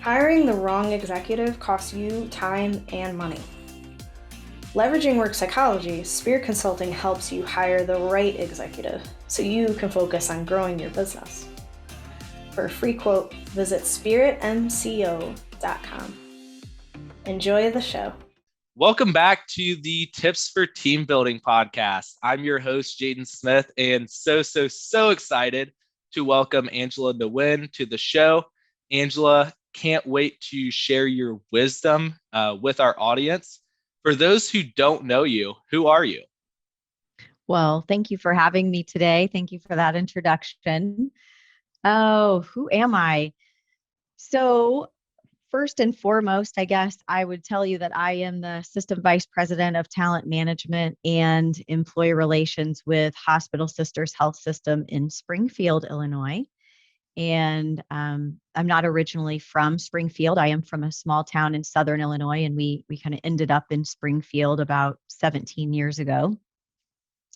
Hiring the wrong executive costs you time and money. Leveraging work psychology, Spirit Consulting helps you hire the right executive so you can focus on growing your business. For a free quote, visit spiritmco.com. Enjoy the show. Welcome back to the Tips for Team Building podcast. I'm your host, Jaden Smith, and so excited to welcome Angela Nguyen to the show. Angela, can't wait to share your wisdom with our audience. For those who don't know you, who are you? Well, thank you for having me today. Thank you for that introduction. Oh, who am I? So, first and foremost, I guess I would tell you that I am the Assistant Vice President of Talent Management and Employee Relations with Hospital Sisters Health System in Springfield, Illinois. And I'm not originally from Springfield. I am from a small town in Southern Illinois, and we kind of ended up in Springfield about 17 years ago.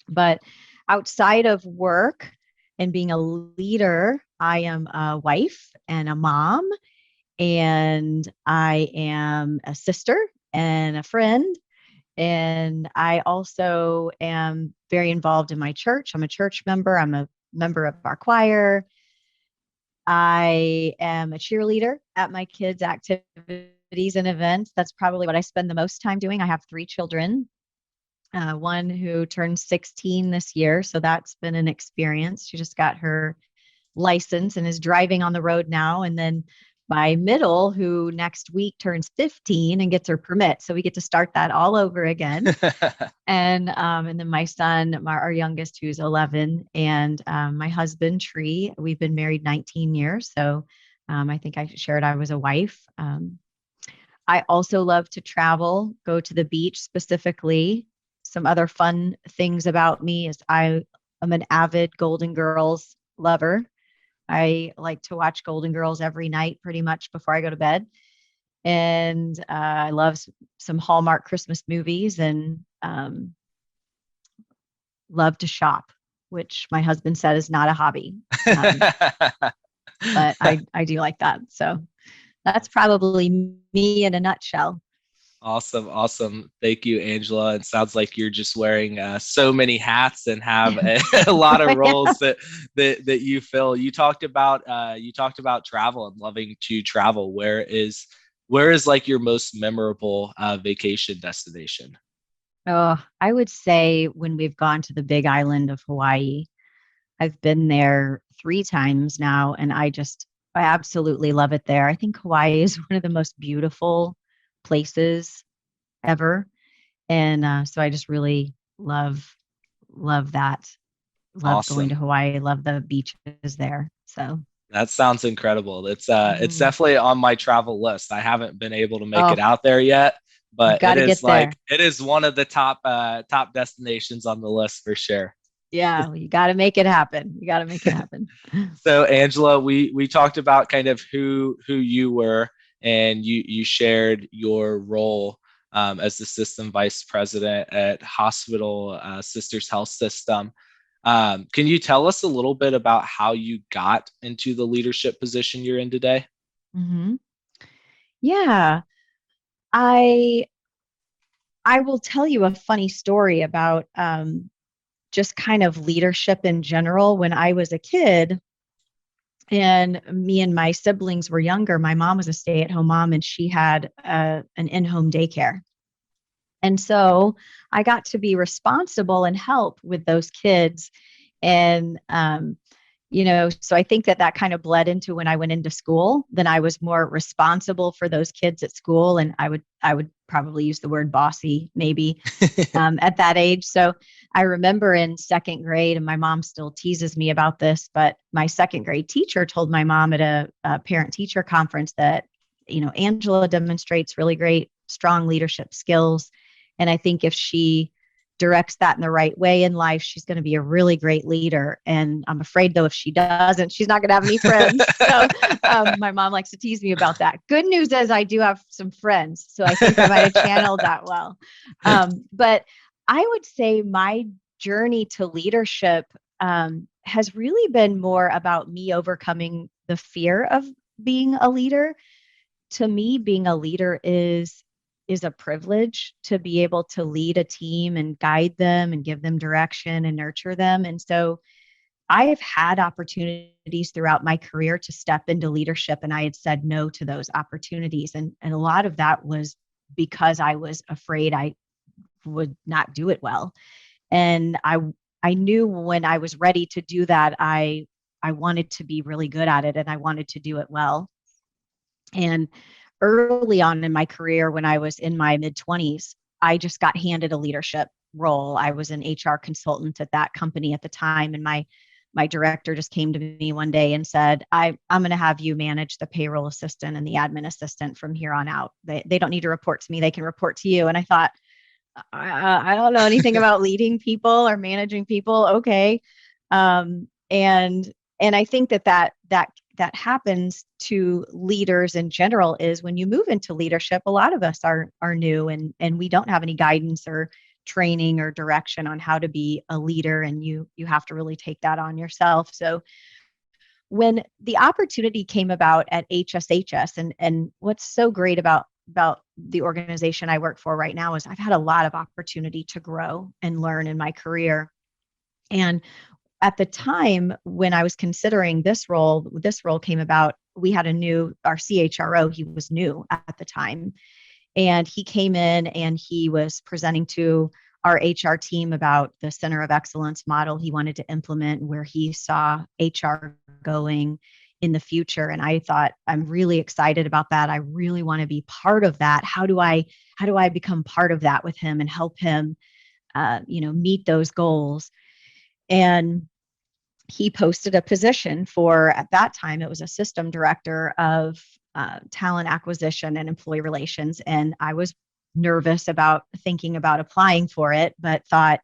But outside of work and being a leader, I am a wife and a mom, and I am a sister and a friend. And I also am very involved in my church. I'm a church member. I'm a member of our choir. I am a cheerleader at my kids' activities and events. That's probably what I spend the most time doing. I have 3 children, one who turned 16 this year. So that's been an experience. She just got her license and is driving on the road now. And then my middle, who next week turns 15 and gets her permit. So we get to start that all over again. And then my son, our youngest, who's 11, and my husband, Tree. We've been married 19 years. So I think I shared I was a wife. I also love to travel, go to the beach specifically. Some other fun things about me is I am an avid Golden Girls lover. I like to watch Golden Girls every night, pretty much before I go to bed. And I love some Hallmark Christmas movies and love to shop, which my husband said is not a hobby. But I do like that. So that's probably me in a nutshell. Awesome. Thank you, Angela. It sounds like you're just wearing so many hats and have a lot of roles that you fill. You talked about travel and loving to travel. Where is like your most memorable vacation destination? Oh, I would say when we've gone to the big island of Hawaii. I've been there 3 times now, and I absolutely love it there. I think Hawaii is one of the most beautiful places ever. And so I just really love that. Love going to Hawaii, love the beaches there. So that sounds incredible. It's definitely on my travel list. I haven't been able to make it out there yet, but it is one of the top destinations on the list for sure. Yeah, well, you got to make it happen. So Angela, we talked about kind of who you were, and you shared your role as the system vice president at Hospital Sisters Health System. Can you tell us a little bit about how you got into the leadership position you're in today? Mm-hmm. Yeah, I will tell you a funny story about just kind of leadership in general. When I was a kid and me and my siblings were younger, my mom was a stay-at-home mom, and she had an in-home daycare. And so I got to be responsible and help with those kids. And, so I think that kind of bled into when I went into school. Then I was more responsible for those kids at school. And I would probably use the word bossy maybe at that age. So I remember in 2nd grade, and my mom still teases me about this, but my 2nd grade teacher told my mom at a parent-teacher conference that, Angela demonstrates really great, strong leadership skills. And I think if she directs that in the right way in life, she's going to be a really great leader. And I'm afraid, though, if she doesn't, she's not going to have any friends. So my mom likes to tease me about that. Good news is I do have some friends. So I think I might have channeled that well. But I would say my journey to leadership has really been more about me overcoming the fear of being a leader to me, being a leader is a privilege to be able to lead a team and guide them and give them direction and nurture them. And so I've had opportunities throughout my career to step into leadership, and I had said no to those opportunities. And a lot of that was because I was afraid I would not do it well. And I knew when I was ready to do that, I wanted to be really good at it and I wanted to do it well. And early on in my career, when I was in my mid 20s, I just got handed a leadership role. I was an HR consultant at that company at the time, and my director just came to me one day and said, I'm going to have you manage the payroll assistant and the admin assistant from here on out. They don't need to report to me. They can report to you. And I thought, I don't know anything about leading people or managing people. Okay. And I think that happens to leaders in general is when you move into leadership, a lot of us are new and we don't have any guidance or training or direction on how to be a leader, and you have to really take that on yourself. So when the opportunity came about at HSHS, and what's so great about the organization I work for right now is I've had a lot of opportunity to grow and learn in my career. And at the time when I was considering this role came about. We had our CHRO, he was new at the time. And he came in and he was presenting to our HR team about the Center of Excellence model he wanted to implement, where he saw HR going in the future. And I thought, I'm really excited about that. I really want to be part of that. How do I become part of that with him and help him, meet those goals? And he posted a position for, at that time, it was a system director of talent acquisition and employee relations. And I was nervous about thinking about applying for it, but thought,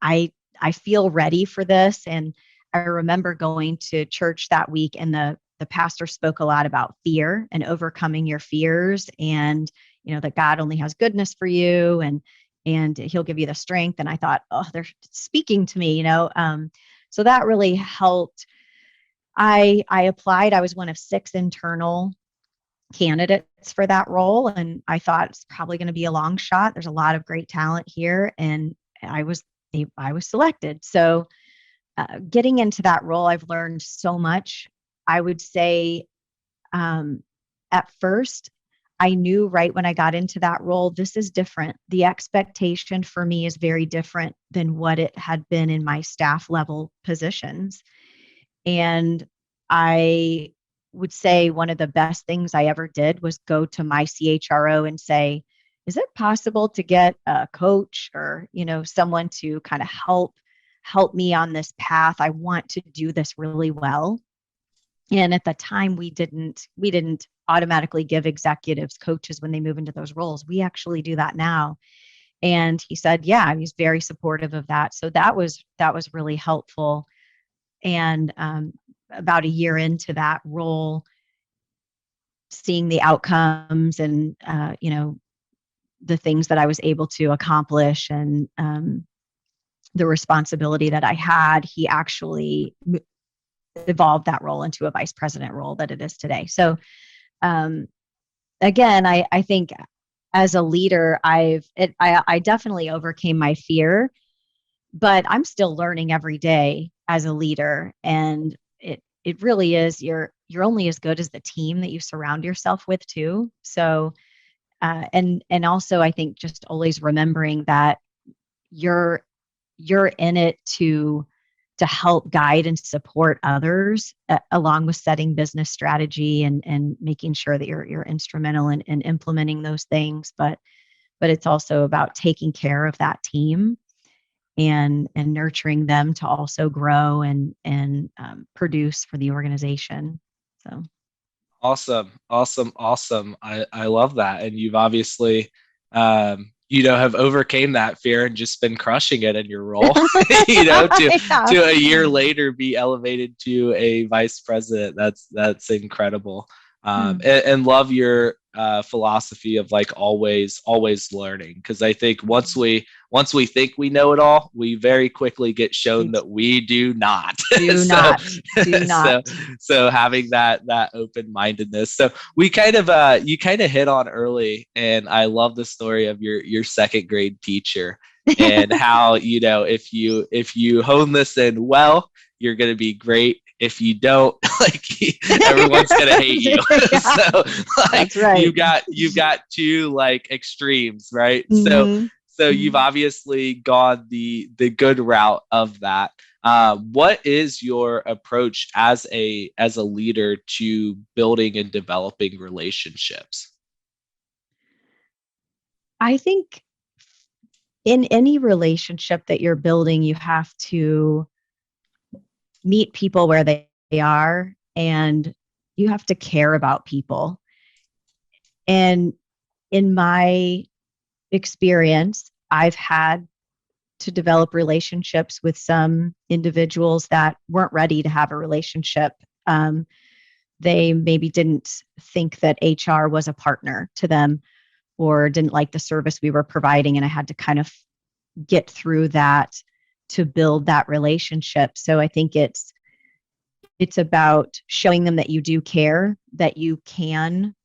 I feel ready for this. And I remember going to church that week, and the pastor spoke a lot about fear and overcoming your fears, and that God only has goodness for you, and he'll give you the strength. And I thought, oh, they're speaking to me, so that really helped. I applied. I was one of 6 internal candidates for that role, and I thought it's probably going to be a long shot. There's a lot of great talent here, and I was selected. So getting into that role, I've learned so much. I would say at first, I knew right when I got into that role, this is different. The expectation for me is very different than what it had been in my staff level positions. And I would say one of the best things I ever did was go to my CHRO and say, is it possible to get a coach or, someone to kind of help me on this path? I want to do this really well. And at the time, we didn't automatically give executives coaches when they move into those roles. We actually do that now. And he said, yeah, he's very supportive of that. So that was really helpful. And about a year into that role, seeing the outcomes and, the things that I was able to accomplish and the responsibility that I had, he actually evolved that role into a vice president role that it is today. So again, I think as a leader, I definitely overcame my fear, but I'm still learning every day as a leader. And it really is, you're only as good as the team that you surround yourself with too. So, and also I think just always remembering that you're in it to help guide and support others, along with setting business strategy and making sure that you're instrumental in implementing those things. But it's also about taking care of that team and nurturing them to also grow and produce for the organization. So awesome. I love that, and you've obviously have overcame that fear and just been crushing it in your role. To a year later be elevated to a vice president. That's incredible. And love your philosophy of like always learning, because I think once we think we know it all, we very quickly get shown that we do not. Do not. So having that open-mindedness. So we kind of you kind of hit on early, and I love the story of your second grade teacher and how, if you hone this in well, you're going to be great. If you don't, like, everyone's gonna hate you. So like, that's right. you've got two like extremes, right? Mm-hmm. So you've obviously gone the good route of that. What is your approach as a leader to building and developing relationships? I think in any relationship that you're building, you have to meet people where they are, and you have to care about people. And in my experience, I've had to develop relationships with some individuals that weren't ready to have a relationship. They maybe didn't think that HR was a partner to them, or didn't like the service we were providing. And I had to kind of get through that to build that relationship. So I think it's about showing them that you do care, that you can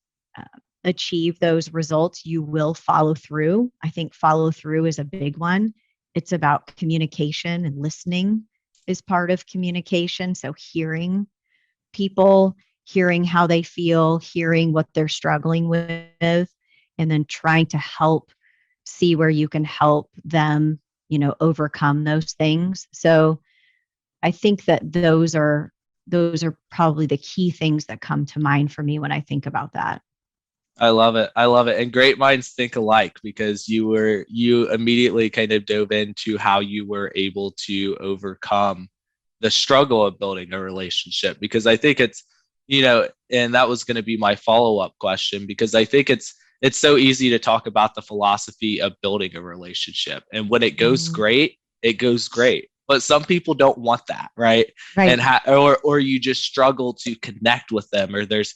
achieve those results. You will follow through. I think follow through is a big one. It's about communication, and listening is part of communication. So hearing people, hearing how they feel, hearing what they're struggling with, and then trying to help, see where you can help them, overcome those things. So I think that those are probably the key things that come to mind for me when I think about that. I love it. And great minds think alike, because you immediately kind of dove into how you were able to overcome the struggle of building a relationship. Because I think it's, and that was going to be my follow-up question, because I think it's so easy to talk about the philosophy of building a relationship. And when it goes great, it goes great. But some people don't want that, right? And or you just struggle to connect with them, or there's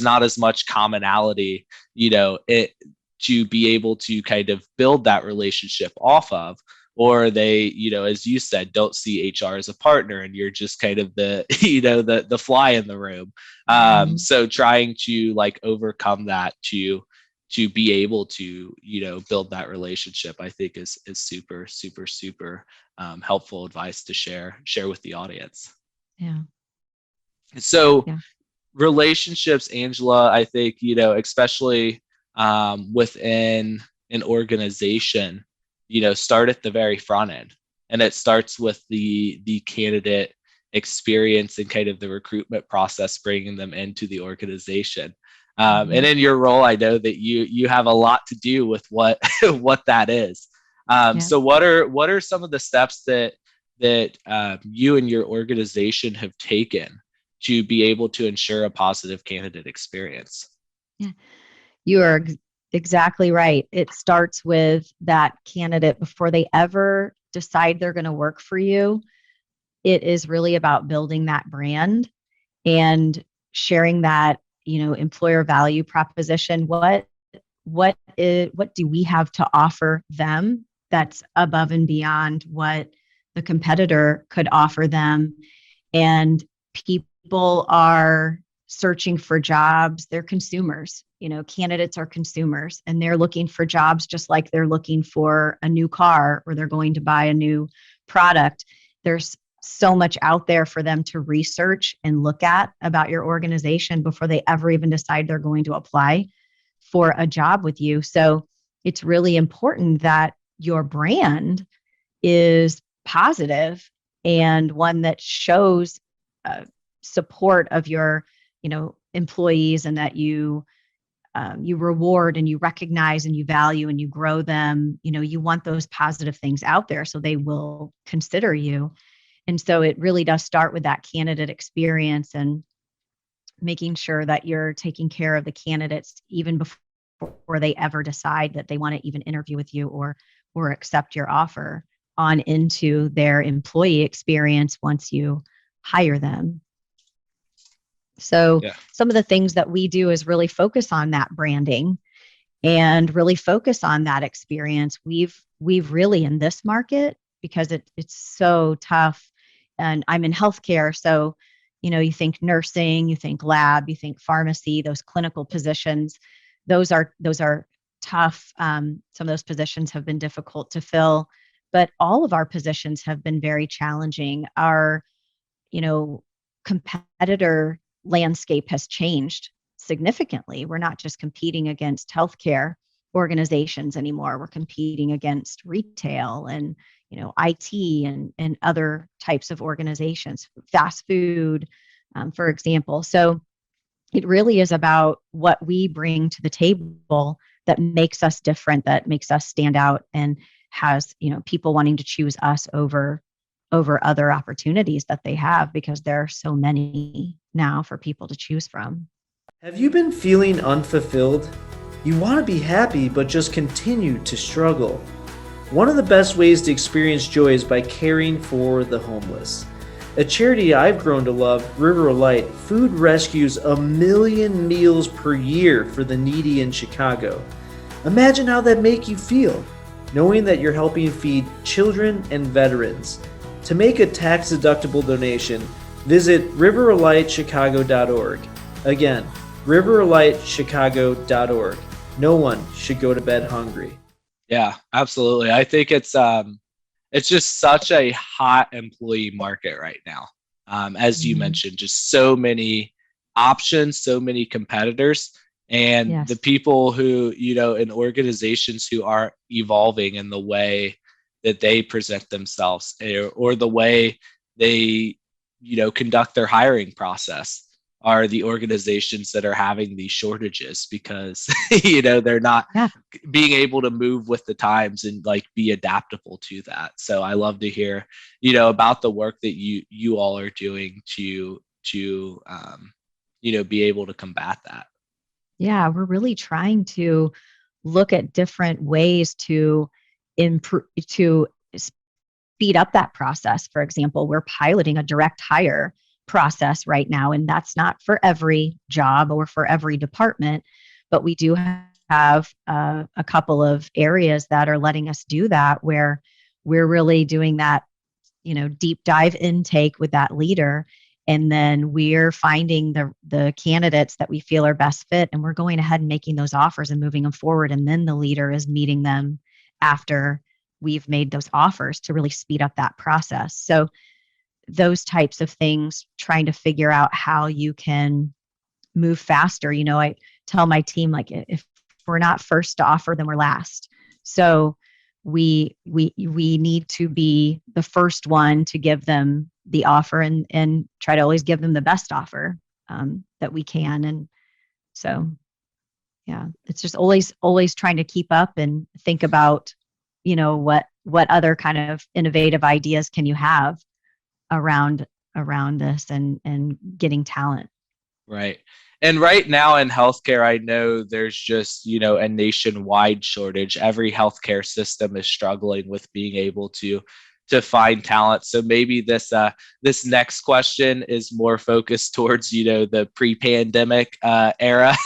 not as much commonality, to be able to kind of build that relationship off of. Or they, as you said, don't see HR as a partner, and you're just kind of the, the fly in the room. So trying to like overcome that to be able to, build that relationship, I think is super, super, super helpful advice to share with the audience. Yeah. So relationships, Angela, I think, especially within an organization, start at the very front end, and it starts with the candidate experience and kind of the recruitment process, bringing them into the organization. And in your role, I know that you have a lot to do with what that is. So what are some of the steps that you and your organization have taken to be able to ensure a positive candidate experience? Yeah, you are exactly right. It starts with that candidate before they ever decide they're going to work for you. It is really about building that brand and sharing that, employer value proposition. What do we have to offer them that's above and beyond what the competitor could offer them? And people are searching for jobs. They're consumers. Candidates are consumers, and they're looking for jobs just like they're looking for a new car, or they're going to buy a new product. There's so much out there for them to research and look at about your organization before they ever even decide they're going to apply for a job with you. So it's really important that your brand is positive and one that shows support of your, employees, and that you reward and you recognize and you value and you grow them. You want those positive things out there so they will consider you. And so it really does start with that candidate experience, and making sure that you're taking care of the candidates even before they ever decide that they want to even interview with you or accept your offer, on into their employee experience once you hire them. So Yeah. some of the things that we do is really focus on that branding and really focus on that experience. We've really in this market, because it's so tough, and I'm in healthcare, so you think nursing, you think lab, you think pharmacy, those clinical positions, those are tough. Some of those positions have been difficult to fill, but all of our positions have been very challenging. Our you know, competitor landscape has changed significantly. We're not just competing against healthcare organizations anymore. We're competing against retail and IT and other types of organizations, fast food, for example. So it really is about what we bring to the table that makes us different, that makes us stand out, and has people wanting to choose us over other opportunities that they have, because there are so many now for people to choose from. Have you been feeling unfulfilled? You want to be happy, but just continue to struggle. One of the best ways to experience joy is by caring for the homeless. A charity I've grown to love, River of Light, food rescues 1 million meals per year for the needy in Chicago. Imagine how that makes you feel, knowing that you're helping feed children and veterans. To make a tax-deductible donation, visit riveroflightchicago.org. Again, riveroflightchicago.org. No one should go to bed hungry. Yeah, absolutely. I think it's just such a hot employee market right now. As you mentioned, just so many options, so many competitors, and the people who, in organizations who are evolving in the way that they present themselves, or the way they, conduct their hiring process, are the organizations that are having these shortages, because they're not being able to move with the times and be adaptable to that. So I love to hear about the work that you all are doing to be able to combat that. Yeah, we're really trying to look at different ways to improve, to speed up that process. For example, we're piloting a direct hire process right now, and that's not for every job or for every department, but we do have a couple of areas that are letting us do that, where we're really doing that deep dive intake with that leader, and then we're finding the candidates that we feel are best fit, and we're going ahead and making those offers and moving them forward, and then the leader is meeting them after we've made those offers, to really speed up that process. So those types of things, trying to figure out how you can move faster. I tell my team, if we're not first to offer, then we're last. So we need to be the first one to give them the offer, and try to always give them the best offer that we can. And so, yeah, it's just always trying to keep up and think about, what other kind of innovative ideas can you have around this and getting talent. Right. And right now in healthcare, I know there's just, a nationwide shortage. Every healthcare system is struggling with being able to find talent. So maybe this next question is more focused towards, the pre-pandemic era,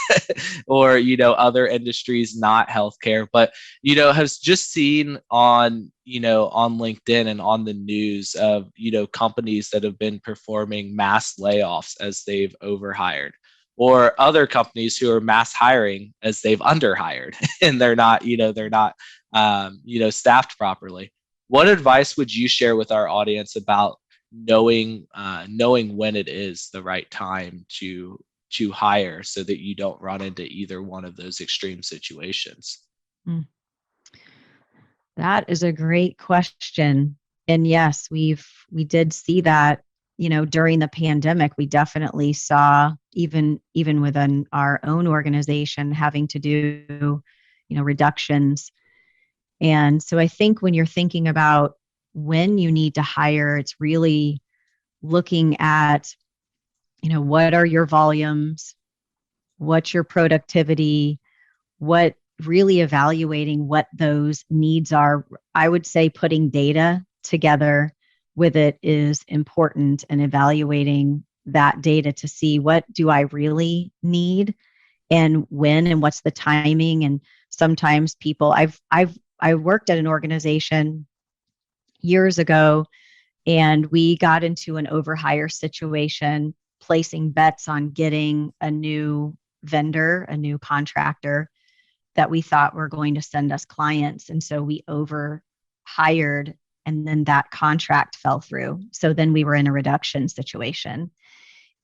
or, other industries, not healthcare, but, has just seen on LinkedIn and on the news of, companies that have been performing mass layoffs as they've overhired, or other companies who are mass hiring as they've underhired and they're not staffed properly. What advice would you share with our audience about knowing when it is the right time to hire, so that you don't run into either one of those extreme situations? That is a great question. And yes, we did see that, during the pandemic. We definitely saw, even within our own organization, having to do, reductions. And so I think when you're thinking about when you need to hire, it's really looking at, what are your volumes? What's your productivity? What really evaluating what those needs are. I would say putting data together with it is important, and evaluating, that data to see what do I really need and when and what's the timing. And sometimes people, I worked at an organization years ago, and we got into an overhire situation, placing bets on getting a new vendor, a new contractor that we thought were going to send us clients. And so we overhired, and then that contract fell through. So then we were in a reduction situation.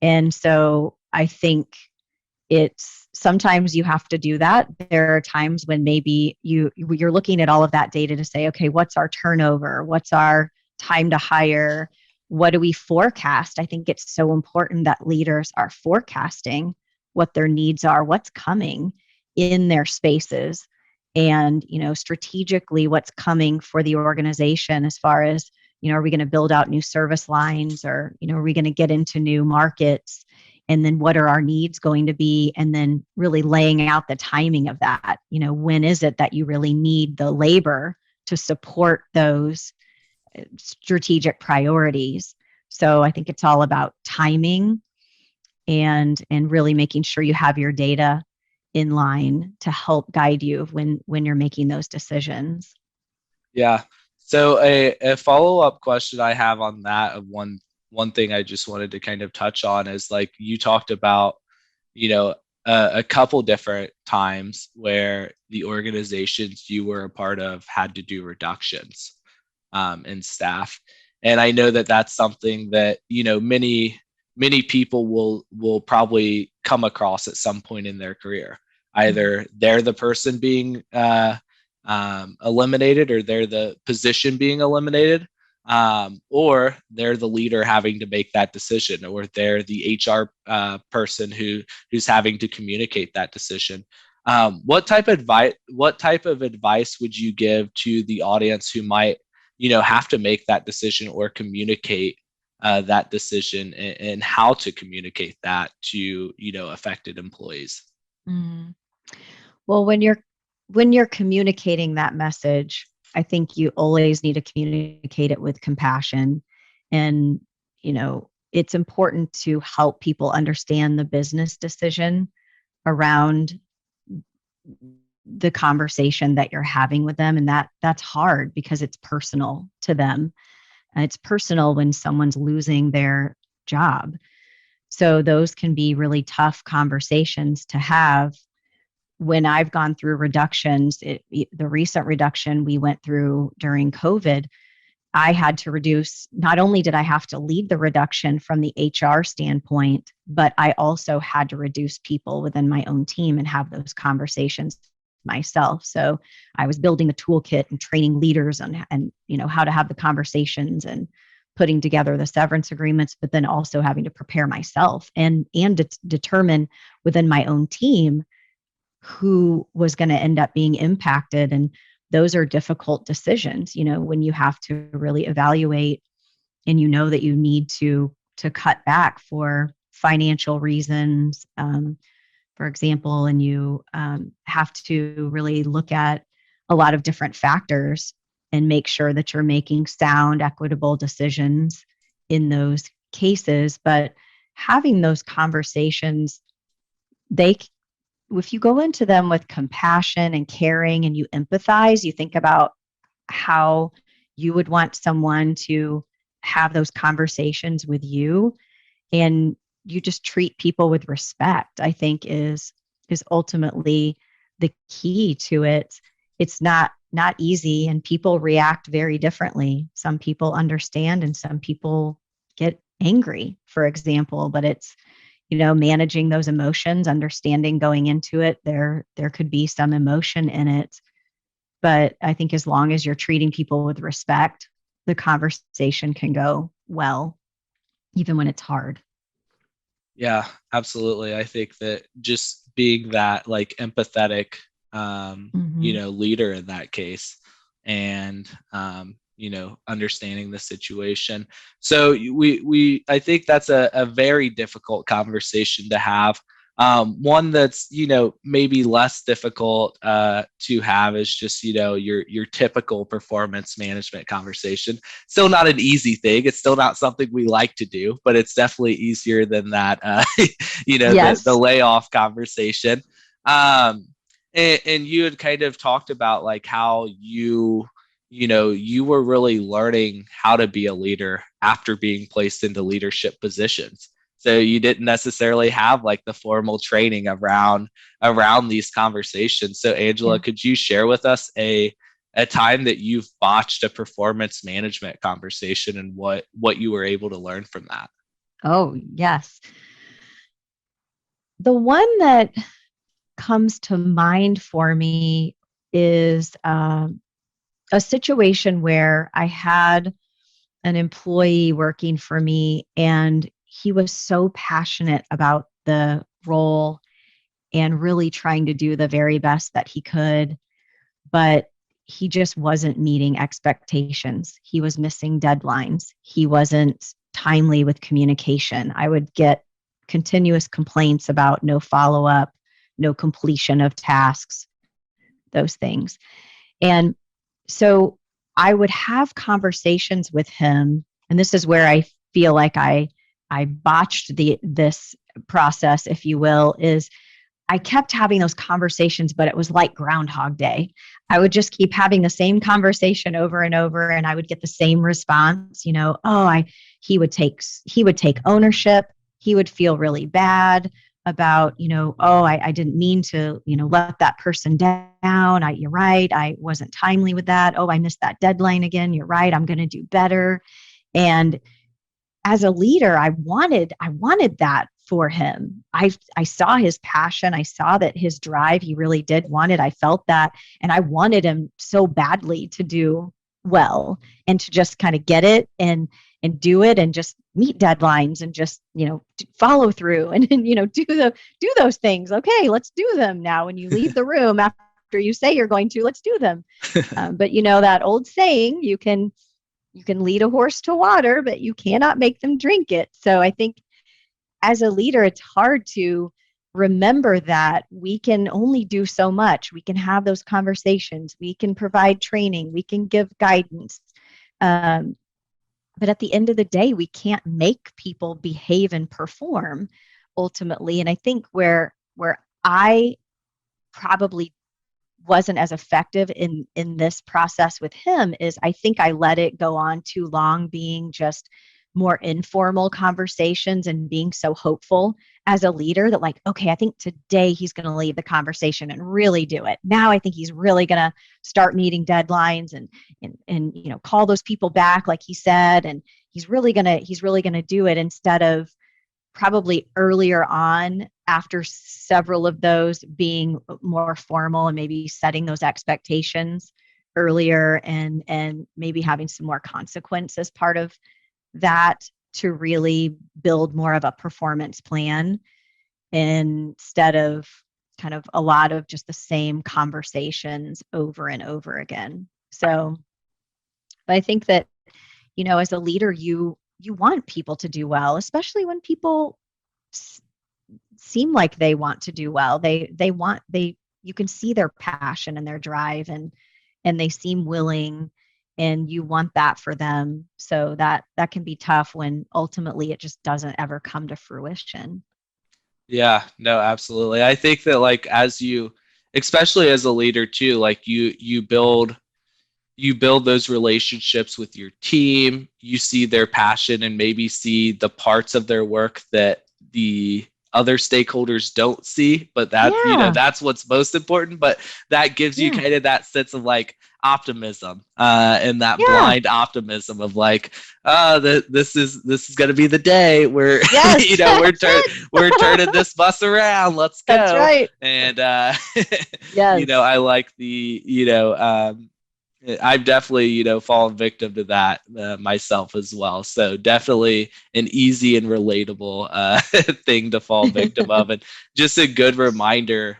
And so I think it's sometimes you have to do that. There are times when maybe you're looking at all of that data to say, okay, what's our turnover? What's our time to hire? What do we forecast? I think it's so important that leaders are forecasting what their needs are, what's coming in their spaces, and strategically what's coming for the organization as far as, are we going to build out new service lines, or are we going to get into new markets? And then what are our needs going to be? And then really laying out the timing of that. When is it that you really need the labor to support those strategic priorities? So I think it's all about timing and really making sure you have your data in line to help guide you when you're making those decisions. Yeah. So a follow-up question I have on that, of one thing I just wanted to kind of touch on is, like, you talked about, a couple different times where the organizations you were a part of had to do reductions in staff. And I know that that's something that, many people will probably come across at some point in their career. Either they're the person being eliminated, or they're the position being eliminated, or they're the leader having to make that decision, or they're the HR person who's having to communicate that decision. What type of advice would you give to the audience who might, have to make that decision or communicate that decision, and how to communicate that to, affected employees? Mm. Well, when you're communicating that message, I think you always need to communicate it with compassion. And, it's important to help people understand the business decision around the conversation that you're having with them. And that's hard because it's personal to them. It's personal when someone's losing their job. So those can be really tough conversations to have. When I've gone through reductions, the recent reduction we went through during COVID, I had to reduce. Not only did I have to lead the reduction from the HR standpoint, but I also had to reduce people within my own team and have those conversations myself. So I was building the toolkit and training leaders on and how to have the conversations and putting together the severance agreements, but then also having to prepare myself and determine within my own team who was going to end up being impacted. And those are difficult decisions, when you have to really evaluate and that you need to cut back for financial reasons, for example, and you have to really look at a lot of different factors and make sure that you're making sound, equitable decisions in those cases. But having those conversations, if you go into them with compassion and caring and you empathize, you think about how you would want someone to have those conversations with you, and you just treat people with respect, I think is ultimately the key to it. It's not easy, and people react very differently. Some people understand and some people get angry, for example, but it's managing those emotions, understanding going into it, there could be some emotion in it. But I think as long as you're treating people with respect, the conversation can go well, even when it's hard. Yeah, absolutely. I think that just being that, like, empathetic, leader in that case, and, understanding the situation. So I think that's a very difficult conversation to have One that's, maybe less difficult to have is just, your typical performance management conversation. Still not an easy thing. It's still not something we like to do, but it's definitely easier than that, Yes. the layoff conversation. And you had kind of talked about like how you were really learning how to be a leader after being placed into leadership positions. So you didn't necessarily have like the formal training around these conversations. So Angela, could you share with us a time that you've botched a performance management conversation and what you were able to learn from that? Oh, yes. The one that comes to mind for me is a situation where I had an employee working for me, and he was so passionate about the role and really trying to do the very best that he could, but he just wasn't meeting expectations. He was missing deadlines. He wasn't timely with communication. I would get continuous complaints about no follow-up, no completion of tasks, those things. And so I would have conversations with him, and this is where I feel like I botched this process, if you will, is I kept having those conversations, but it was like Groundhog Day. I would just keep having the same conversation over and over, and I would get the same response. He would take ownership. He would feel really bad about, I didn't mean to, let that person down. You're right. I wasn't timely with that. Oh, I missed that deadline again. You're right. I'm going to do better. And as a leader, I wanted that for him. I saw his passion. I saw that his drive, he really did want it. I felt that. And I wanted him so badly to do well and to just kind of get it and do it and just meet deadlines and just, follow through and do those things. Okay, let's do them now. When you leave the room after you say you're going to, let's do them. But that old saying, you can lead a horse to water, but you cannot make them drink it. So I think as a leader, it's hard to remember that we can only do so much. We can have those conversations. We can provide training. We can give guidance. But at the end of the day, we can't make people behave and perform ultimately. And I think where I probably wasn't as effective in this process with him is I think I let it go on too long, being just more informal conversations and being so hopeful as a leader that like, okay, I think today he's going to lead the conversation and really do it. Now I think he's really going to start meeting deadlines and call those people back like he said, and he's really going to do it, instead of probably earlier on, after several of those, being more formal and maybe setting those expectations earlier and maybe having some more consequence as part of that to really build more of a performance plan instead of kind of a lot of just the same conversations over and over again. So I think that, as a leader, you want people to do well, especially when people seem like they want to do well. You can see their passion and their drive and they seem willing, and you want that for them. So that can be tough when ultimately it just doesn't ever come to fruition. Yeah, no, absolutely. I think that like especially as a leader too, like you build those relationships with your team, you see their passion and maybe see the parts of their work that the other stakeholders don't see, but that's what's most important. But that gives you kind of that sense of like optimism and that blind optimism of like, this is going to be the day where we're turning this bus around. Let's go. That's right. And I like I've definitely, fallen victim to that myself as well. So definitely an easy and relatable thing to fall victim of, and just a good reminder,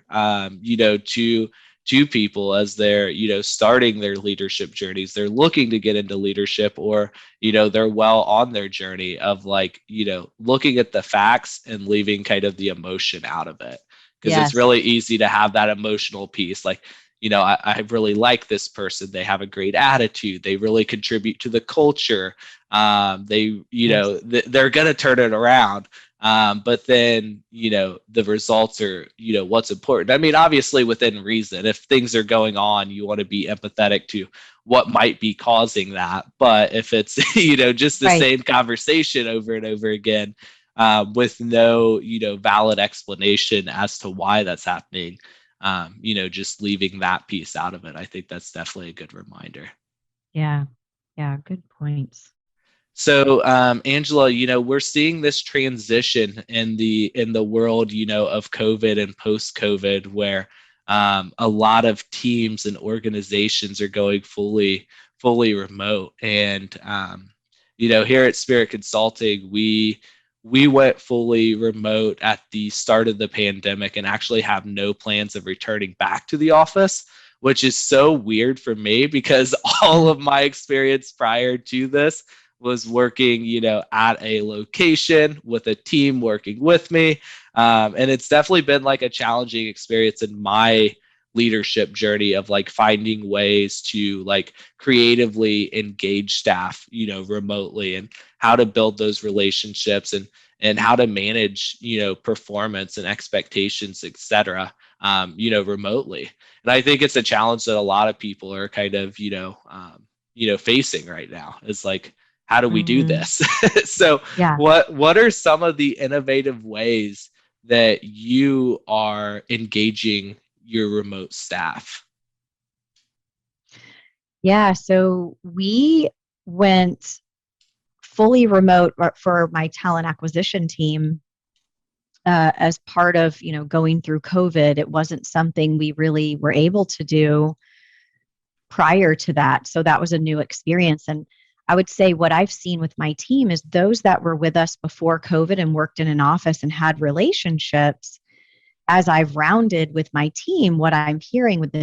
to people as they're, starting their leadership journeys. They're looking to get into leadership, or, they're well on their journey of like, looking at the facts and leaving kind of the emotion out of it. Because it's Yes. really easy to have that emotional piece. Like, I really like this person. They have a great attitude. They really contribute to the culture. They're going to turn it around. But then, the results are, what's important. I mean, obviously within reason, if things are going on, you want to be empathetic to what might be causing that. But if it's, just the same conversation over and over again, with no, valid explanation as to why that's happening, just leaving that piece out of it, I think that's definitely a good reminder. Yeah. Good points. So, Angela, we're seeing this transition in the world, of COVID and post-COVID, where a lot of teams and organizations are going fully remote. And here at Spirit Consulting, we went fully remote at the start of the pandemic and actually have no plans of returning back to the office, which is so weird for me because all of my experience prior to this was working, at a location with a team working with me. And it's definitely been like a challenging experience in my leadership journey of like finding ways to like creatively engage staff, remotely, and how to build those relationships and how to manage, performance and expectations, etc., remotely. And I think it's a challenge that a lot of people are kind of, facing right now. Is like, how do we do this? So what are some of the innovative ways that you are engaging your remote staff? Yeah, so we went fully remote for my talent acquisition team as part of, going through COVID. It wasn't something we really were able to do prior to that. So that was a new experience. And I would say what I've seen with my team is those that were with us before COVID and worked in an office and had relationships, as I've rounded with my team, what I'm hearing with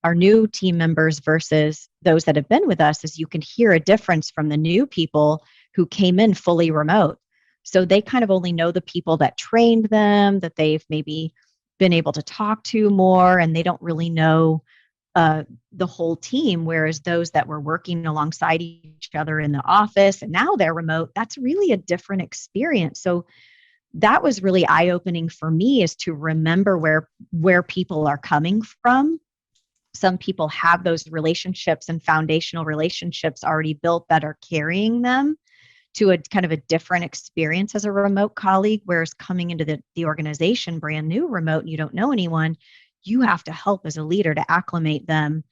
our new team members versus those that have been with us is you can hear a difference from the new people who came in fully remote. So they kind of only know the people that trained them, that they've maybe been able to talk to more, and they don't really know the whole team, whereas those that were working alongside each other in the office and now they're remote, that's really a different experience. So that was really eye-opening for me, is to remember where people are coming from. Some people have those relationships and foundational relationships already built that are carrying them to a kind of a different experience as a remote colleague, whereas coming into the organization brand new remote and you don't know anyone, you have to help as a leader to acclimate them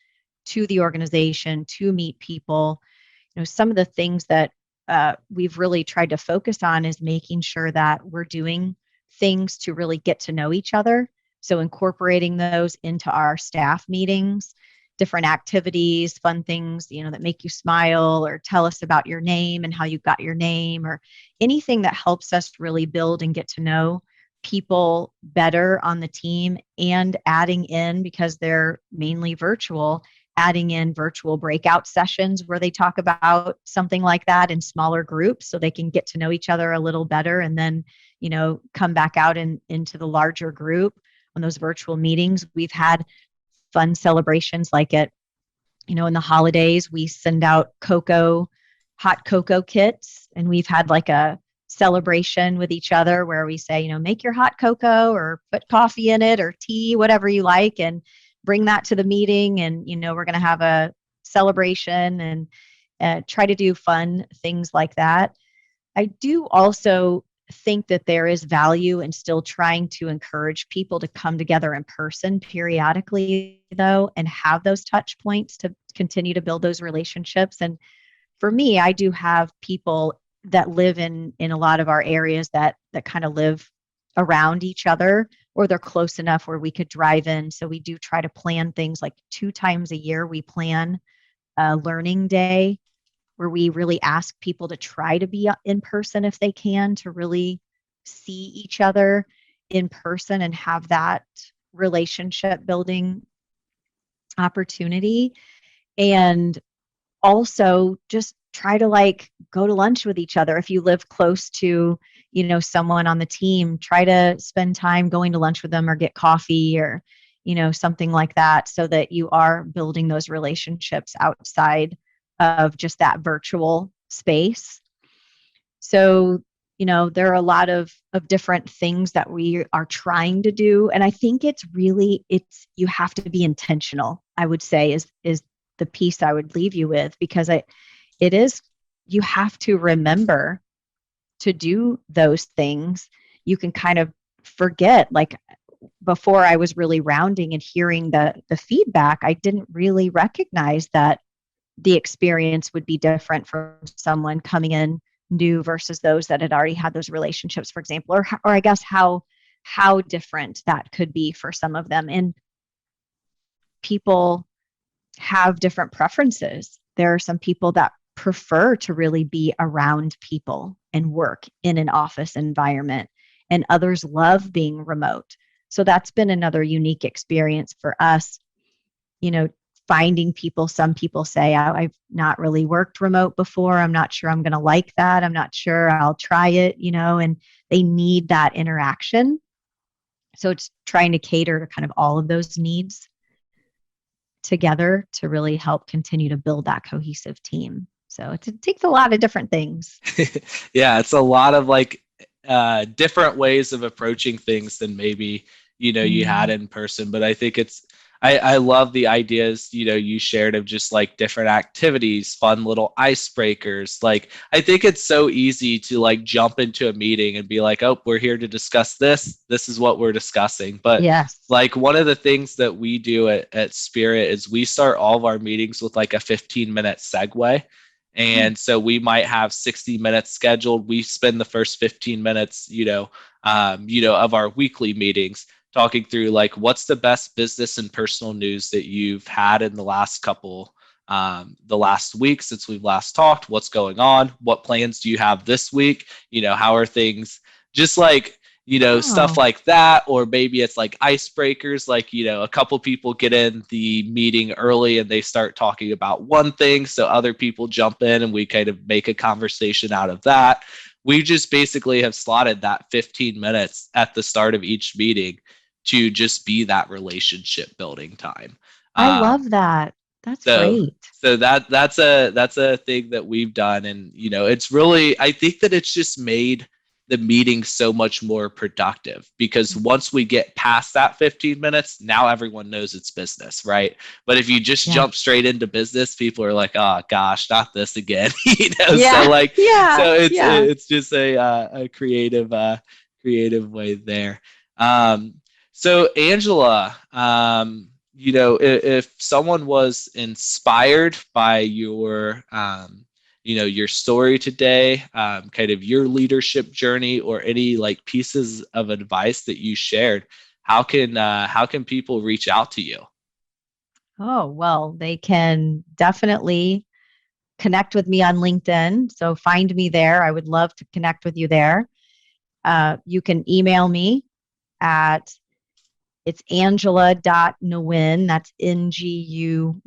to the organization, to meet people. Some of the things that we've really tried to focus on is making sure that we're doing things to really get to know each other. So incorporating those into our staff meetings, different activities, fun things, that make you smile, or tell us about your name and how you got your name, or anything that helps us really build and get to know people better on the team. And adding in, because they're mainly virtual, adding in virtual breakout sessions where they talk about something like that in smaller groups so they can get to know each other a little better, and then, come back out into the larger group on those virtual meetings. We've had fun celebrations like in the holidays, we send out hot cocoa kits, and we've had like a celebration with each other where we say, make your hot cocoa or put coffee in it or tea, whatever you like, and bring that to the meeting. And, we're going to have a celebration and try to do fun things like that. I do also think that there is value in still trying to encourage people to come together in person periodically, though, and have those touch points to continue to build those relationships. And for me, I do have people that live in a lot of our areas that kind of live around each other, or they're close enough where we could drive in. So we do try to plan things like 2 times a year. We plan a learning day where we really ask people to try to be in person if they can, to really see each other in person and have that relationship building opportunity. And also just try to like go to lunch with each other. If you live close to, someone on the team, try to spend time going to lunch with them or get coffee or, something like that, so that you are building those relationships outside of just that virtual space. So, there are a lot of different things that we are trying to do. And I think you have to be intentional, I would say, is the piece I would leave you with, because you have to remember to do those things. You can kind of forget, like before I was really rounding and hearing the feedback, I didn't really recognize that the experience would be different for someone coming in new versus those that had already had those relationships, for example, or I guess how different that could be for some of them. And people have different preferences. There are some people that prefer to really be around people and work in an office environment, and others love being remote. So that's been another unique experience for us, finding people. Some people say, I've not really worked remote before. I'm not sure I'm going to like that. I'm not sure I'll try it, and they need that interaction. So it's trying to cater to kind of all of those needs together to really help continue to build that cohesive team. So it takes a lot of different things. Yeah, it's a lot of like different ways of approaching things than maybe, you had in person. But I think I love the ideas, you shared of just like different activities, fun little icebreakers. Like, I think it's so easy to like jump into a meeting and be like, oh, we're here to discuss this. This is what we're discussing. But yes, like one of the things that we do at Spirit is we start all of our meetings with like a 15-minute segue. And so we might have 60 minutes scheduled. We spend the first 15 minutes, of our weekly meetings talking through like what's the best business and personal news that you've had in the last week since we've last talked. What's going on? What plans do you have this week? How are things? Just like, stuff like that. Or maybe it's like icebreakers, like, a couple people get in the meeting early and they start talking about one thing. So other people jump in and we kind of make a conversation out of that. We just basically have slotted that 15 minutes at the start of each meeting to just be that relationship building time. I love that. That's great. So that's a thing that we've done. And, it's really, I think that it's just made the meeting so much more productive, because once we get past that 15 minutes, now everyone knows it's business, right? But if you just jump straight into business, people are like, oh gosh, not this again. So it's just a creative way there. So Angela, if someone was inspired by your your story today, kind of your leadership journey, or any like pieces of advice that you shared, how can people reach out to you? Oh, well, they can definitely connect with me on LinkedIn. So find me there. I would love to connect with you there. You can email me it's Angela.Nguyen, that's Nguyen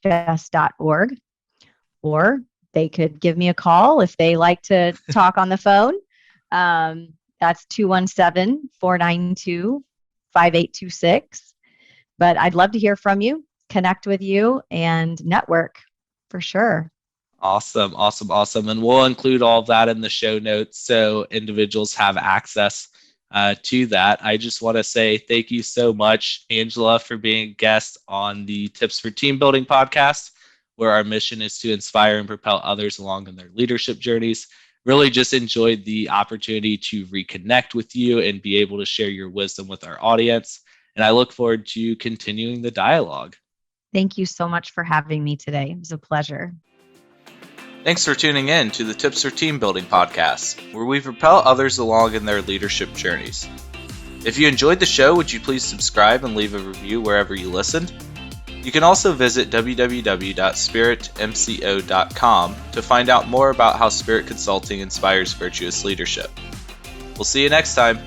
@hshs.org. Or they could give me a call if they like to talk on the phone. That's 217-492-5826. But I'd love to hear from you, connect with you, and network for sure. Awesome. And we'll include all of that in the show notes so individuals have access to that. I just want to say thank you so much, Angela, for being a guest on the Tips for Team Building podcast, where our mission is to inspire and propel others along in their leadership journeys. Really just enjoyed the opportunity to reconnect with you and be able to share your wisdom with our audience. And I look forward to continuing the dialogue. Thank you so much for having me today. It was a pleasure. Thanks for tuning in to the Tips for Team Building podcast, where we propel others along in their leadership journeys. If you enjoyed the show, would you please subscribe and leave a review wherever you listened? You can also visit www.spiritmco.com to find out more about how Spirit Consulting inspires virtuous leadership. We'll see you next time.